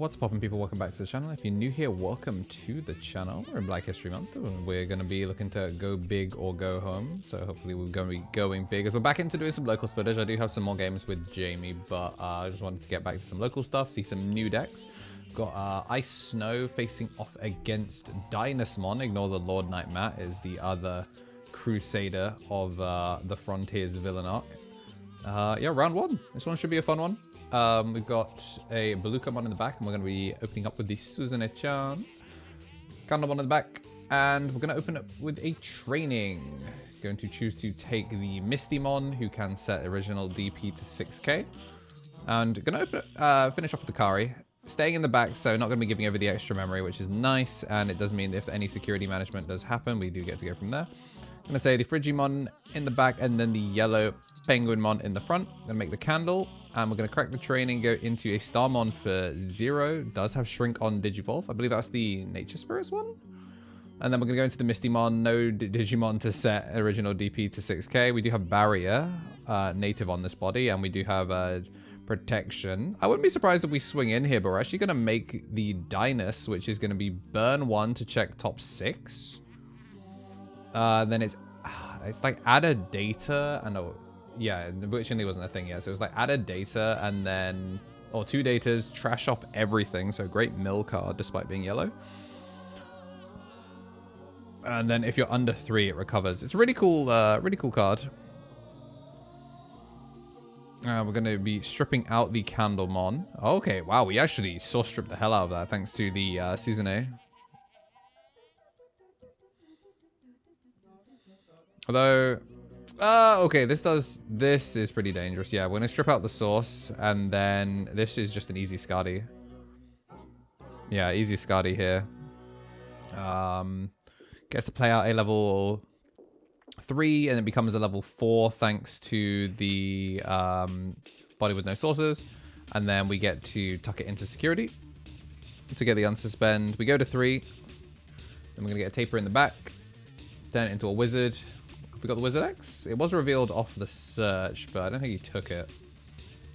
What's poppin', people? Welcome back to the channel. If you're new here, welcome to the channel. We're in Black History Month and we're going to be looking to go big or go home. So hopefully we're going to be going big as we're back into doing some locals footage. I do have some more games with Jamie, but I just wanted to get back to some local stuff, see some new decks. Got Ice Snow facing off against Dynasmon. Ignore the Lord Knight Matt is the other Crusader of the Frontiers villain arc. Yeah, round one. This one should be a fun one. We've got a Belucamon in the back, and we're going to be opening up with the Suzune-chan. Kandamon in the back, and we're going to open up with a training. Going to choose to take the Mistymon, who can set original DP to 6k. And going to open finish off with the Kari. Staying in the back, so not going to be giving over the extra memory, which is nice, and it does mean if any security management does happen, we do get to go from there. I'm going to say the Frigimon in the back, and then the yellow Penguinmon in the front. Going to make the candle. And we're going to crack the training, go into a Starmon for 0. Does have Shrink on Digivolve. I believe that's the Nature Spirits one. And then we're going to go into the Mistymon. No Digimon to set original DP to 6k. We do have Barrier, native on this body. And we do have Protection. I wouldn't be surprised if we swing in here, but we're actually going to make the Dynus, which is going to be burn 1 to check top 6. Then it's like add a data and a... Yeah, Witchnely wasn't a thing yet, so it was like add a data and then, or 2 datas, trash off everything, so great mill card despite being yellow. And then if you're under 3, it recovers. It's a really cool card. We're going to be stripping out the Candlemon. Okay, wow, we actually saw strip the hell out of that thanks to the Suzune. Although... okay, this is pretty dangerous. Yeah, we're going to strip out the source, and then this is just an easy Skadi. Yeah, easy Skadi here. Gets to play out a level 3, and it becomes a level 4 thanks to the body with no sources. And then we get to tuck it into security to get the unsuspend. We go to 3. Then we're going to get a taper in the back. Turn it into a wizard. We got the Wizard X. It was revealed off the search, but I don't think he took it.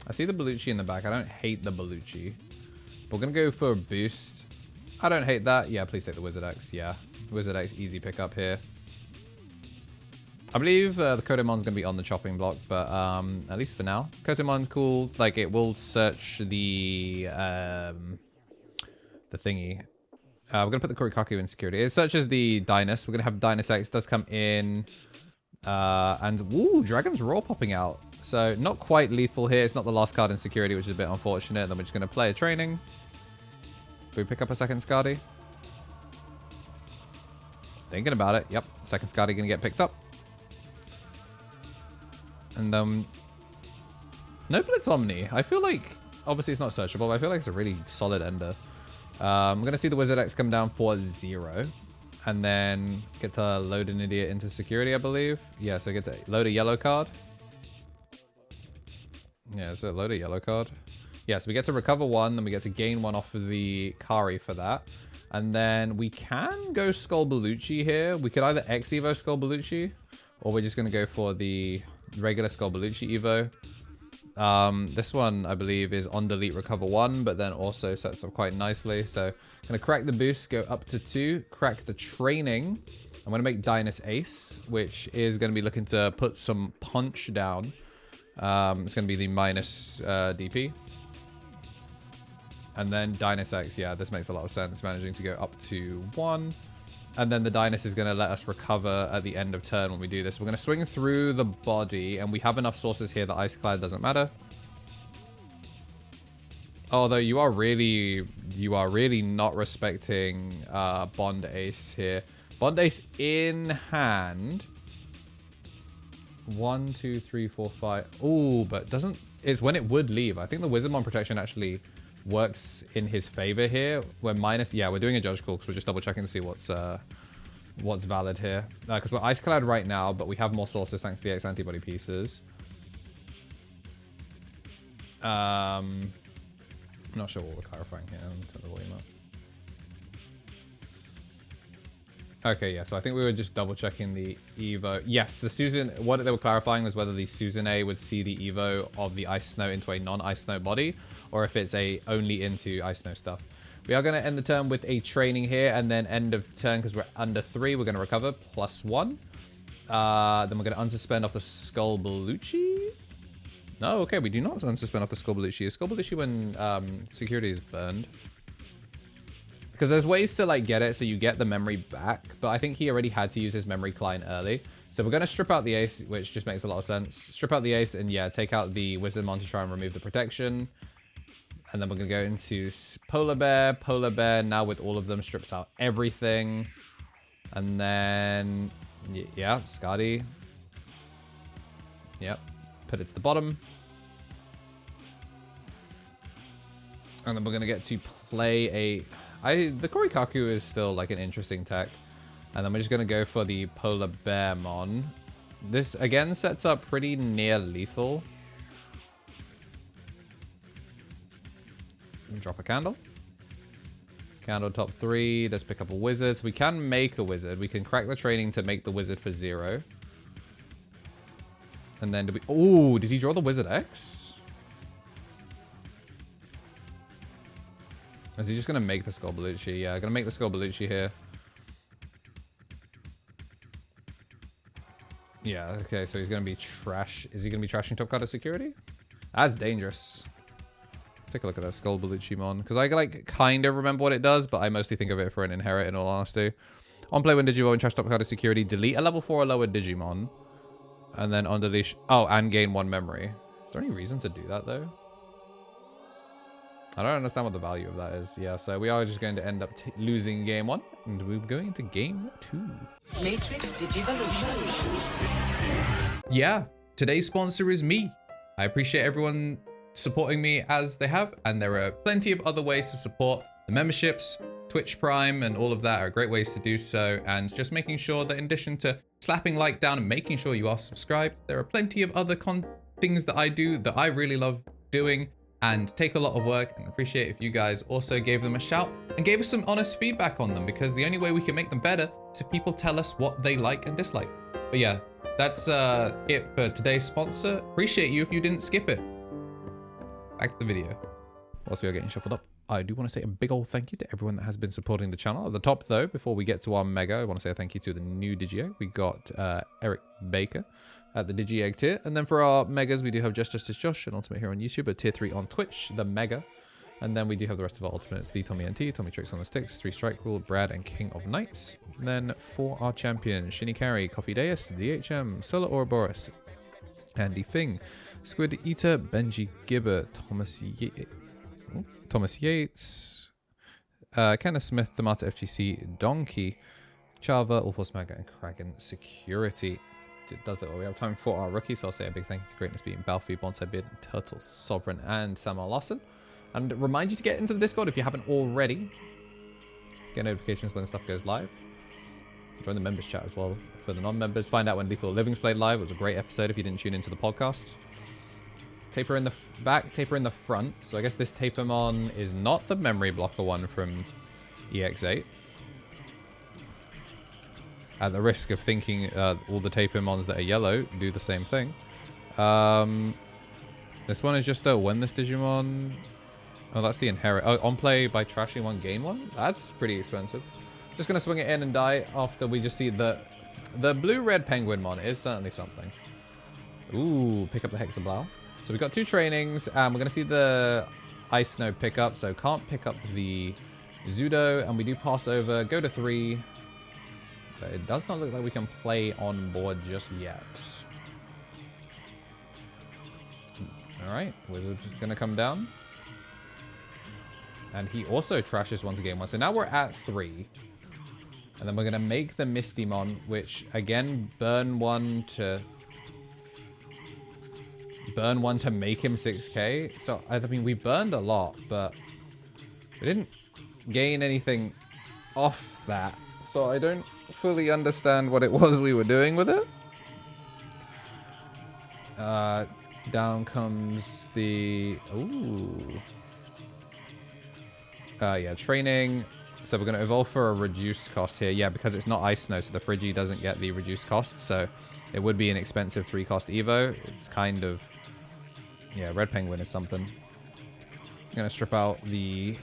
I see the Bellucci in the back. I don't hate the Bellucci. But we're going to go for a boost. I don't hate that. Yeah, please take the Wizard X. Yeah, Wizard X, easy pickup here. I believe the Kodomon's going to be on the chopping block, but at least for now. Kodomon's cool. Like, it will search the thingy. We're going to put the Kurikaku in security. It searches the Dynus. We're going to have Dynus X. Does come in... and woo, Dragon's Roar popping out. So not quite lethal here. It's not the last card in security, which is a bit unfortunate. Then we're just going to play a training. Do we pick up a second Skadi? Thinking about it. Yep, second Skadi going to get picked up. And no Blitz Omni. I feel like, obviously it's not searchable, but I feel like it's a really solid ender. I'm going to see the Wizard X come down for 0. And then get to load an idiot into security, I believe. Yeah, so get to load a yellow card. Yeah, so load a yellow card. Yeah, so we get to recover 1, then we get to gain 1 off of the Kari for that. And then we can go Skull Bellucci here. We could either X-Evo Skull Bellucci, or we're just going to go for the regular Skull Bellucci Evo. This one, I believe, is on delete recover 1, but then also sets up quite nicely. So I'm going to crack the boost, go up to 2, crack the training. I'm going to make Dynus Ace, which is going to be looking to put some punch down. It's going to be the minus DP. And then Dynus X, yeah, this makes a lot of sense, managing to go up to 1. And then the Dynus is going to let us recover at the end of turn when we do this. We're going to swing through the body, and we have enough sources here that Iceclad doesn't matter. Although you are really not respecting Bond Ace here. Bond Ace in hand. 1, 2, 3, 4, 5. Ooh, but doesn't... It's when it would leave. I think the Wizardmon protection actually works in his favor here. We're minus... Yeah, we're doing a judge call because we're just double checking to see what's valid here. Because we're Iceclad right now, but we have more sources thanks to the X antibody pieces. I'm not sure what we're clarifying here. I'm turn the volume Okay, yeah, so I think we were just double checking the Evo. Yes, the Susan, what they were clarifying was whether the Susanne would see the Evo of the Ice Snow into a non-Ice Snow body, or if it's a only into Ice Snow stuff. We are going to end the turn with a training here, and then end of turn, because we're under 3, we're going to recover +1. Then we're going to unsuspend off the Skullbaluchi. No, okay, we do not unsuspend off the Skullbaluchi. Is Skullbaluchi when security is burned? Because there's ways to like get it so you get the memory back, but I think he already had to use his memory client early. So we're going to strip out the ace, which just makes a lot of sense. Strip out the ace and yeah, take out the Wizardmon to try and remove the protection. And then we're going to go into Polar Bear. Polar Bear now with all of them strips out everything. And then, yeah, Skadi. Yep, put it to the bottom. And then we're going to get to play a... the Korikaku is still like an interesting tech. And then we're just going to go for the Polar Bearmon. This again sets up pretty near lethal. Drop a candle. Candle top 3. Let's pick up a wizard. So we can make a wizard. We can crack the training to make the wizard for 0. And then did we... Oh, did he draw the Wizard X? Is he just going to make the Skullbaluchi? Yeah, going to make the Skullbaluchi here. Yeah, okay, so he's going to be trash. Is he going to be trashing top card of security? That's dangerous. Let's take a look at that Skullbaluchi-mon. Because I like kind of remember what it does, but I mostly think of it for an inherit in all honesty. On play when Digimon trash top card of security, delete a level 4 or lower Digimon. And then on delete... Oh, and gain 1 memory. Is there any reason to do that though? I don't understand what the value of that is. Yeah, so we are just going to end up losing game 1. And we're going into game 2. Matrix Digivolution. Yeah, today's sponsor is me. I appreciate everyone supporting me as they have. And there are plenty of other ways to support the memberships. Twitch Prime and all of that are great ways to do so. And just making sure that in addition to slapping like down and making sure you are subscribed, there are plenty of other things that I do that I really love doing and take a lot of work, and appreciate if you guys also gave them a shout and gave us some honest feedback on them, because the only way we can make them better is if people tell us what they like and dislike. But yeah, that's it for today's sponsor. Appreciate you if you didn't skip it. Back to the video. Whilst we are getting shuffled up, I do want to say a big old thank you to everyone that has been supporting the channel. At the top though, before we get to our mega, I want to say a thank you to the new Digi-Egg. We got Eric Baker at the Digi-Egg tier. And then for our megas, we do have Justice Josh, an ultimate here on YouTube, but tier 3 on Twitch, the mega. And then we do have the rest of our ultimates, the Tommy NT, Tommy Tricks on the Sticks, 3 Strike Rule, Brad, and King of Knights. And then for our champion, Shinny Carry, Coffee Deus, DHM, Solar Ouroboros, Andy Fing, Squid Eater, Benji Gibber, Thomas Yates, Kenneth Smith, Tamata FGC, Donkey, Chava, Allforce Mega, and Kraken Security. It does look like we have time for our rookies, so I'll say a big thank you to Greatness Being, Balfi, Bonsai Beard, Turtle, Sovereign, and Samuel Lawson. And remind you to get into the Discord if you haven't already. Get notifications when stuff goes live. Join the members chat as well for the non-members. Find out when Lethal Living's played live. It was a great episode if you didn't tune into the podcast. Taper in the back, taper in the front. So I guess this Tapermon is not the memory blocker one from EX8. At the risk of thinking all the Tapermons that are yellow do the same thing. This one is just a win this Digimon. Oh, that's the inherit. Oh, on play by trashing 1, gain 1? That's pretty expensive. Just going to swing it in and die after we just see the blue-red Penguinmon is certainly something. Ooh, pick up the Hexablow. So we've got 2 trainings. We're going to see the Ice Snow pick up. So can't pick up the Zudo. And we do pass over. Go to 3. But it does not look like we can play on board just yet. Alright, Wizard's going to come down. And he also trashes 1 to gain 1. So now we're at 3. And then we're going to make the Mistymon, which again, burn one to make him 6k. So, I mean, we burned a lot, but we didn't gain anything off that. So I don't fully understand what it was we were doing with it. Down comes the... Ooh. Yeah, training. So we're going to evolve for a reduced cost here. Yeah, because it's not Ice Snow, so the Frigi doesn't get the reduced cost. So it would be an expensive 3-cost Evo. It's kind of... Yeah, Red Penguin is something. I'm going to strip out the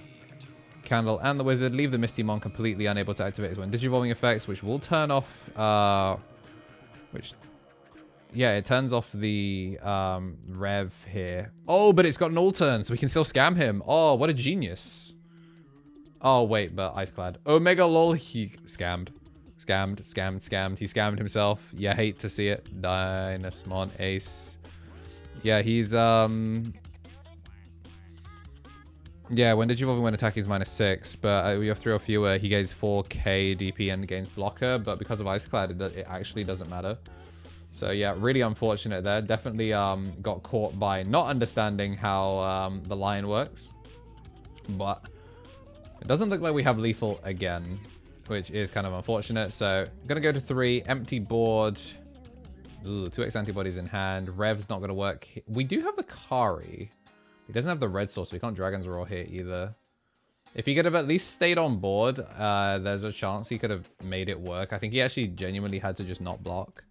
Candle and the Wizard. Leave the Mistymon completely unable to activate his when Digivolving effects, which will turn off... Yeah, it turns off the Rev here. Oh, but it's got an all-turn, so we can still scam him. Oh, what a genius. Oh, wait, but Iceclad. Omega lol, he scammed. Scammed. He scammed himself. Yeah, hate to see it. Dynasmon, Ace. Yeah, he's, yeah, when Digivolving when attacking is -6, but we have 3 or fewer, he gains 4k DP and gains blocker, but because of Iceclad, it actually doesn't matter. So yeah, really unfortunate there. Definitely got caught by not understanding how the line works. But it doesn't look like we have lethal again, which is kind of unfortunate. So I'm going to go to 3, empty board. Ooh, 2x antibodies in hand. Rev's not going to work. We do have the Kari. He doesn't have the red source, so we can't Dragon's Roar here either. If he could have at least stayed on board, there's a chance he could have made it work. I think he actually genuinely had to just not block,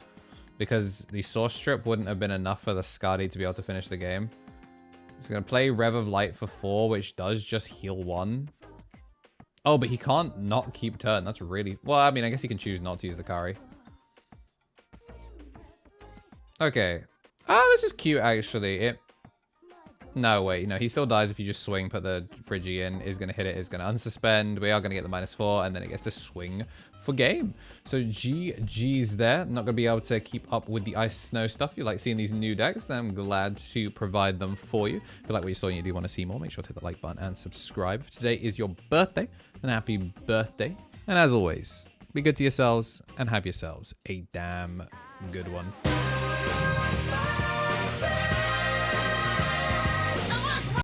because the Source Strip wouldn't have been enough for the Skadi to be able to finish the game. He's going to play Rev of Light for 4, which does just heal 1. Oh, but he can't not keep turn. That's really... Well, I mean, I guess he can choose not to use the Kari. Okay. Ah, this is cute, actually. No, wait. No, he still dies if you just swing, put the Frigi in. Is going to hit it, is going to unsuspend. We are going to get the -4, and then it gets to swing for game. So GG's there. Not going to be able to keep up with the Ice Snow stuff. You like seeing these new decks, then I'm glad to provide them for you. If you like what you saw and you do want to see more, make sure to hit the like button and subscribe. If today is your birthday, then happy birthday. And as always, be good to yourselves and have yourselves a damn good one.